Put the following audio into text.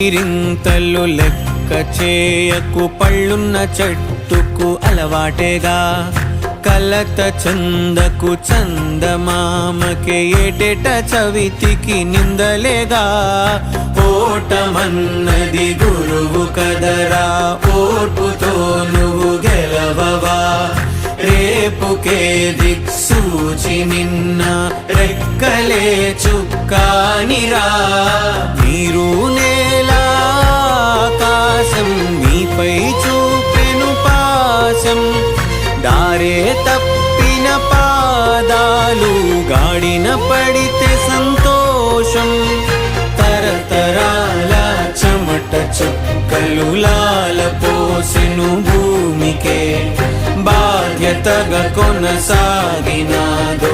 రింతలు లెక్క చేయకు, పళ్ళున్న చెట్టుకు అలవాటేగా. కలత చందకు చందమామకే ఏటేట చవితికి నిందలేగా. ఓటమన్నది గురువు కదరా, ఓర్పుతో నువ్వు గెలవవా. రేపుకే దిక్సూచి నిన్న రెక్కలే చుక్కానిరా. నీరు నేల ఆకాశం నీపై చూపెను పాశం. దారే తప్పిన పాదాలు గాడిన పడితే సంతోషం. తరతరాల చెమట చుక్కలు లాల పోసెను భూమికే. బాధ్యతగా కొనసాగినాదో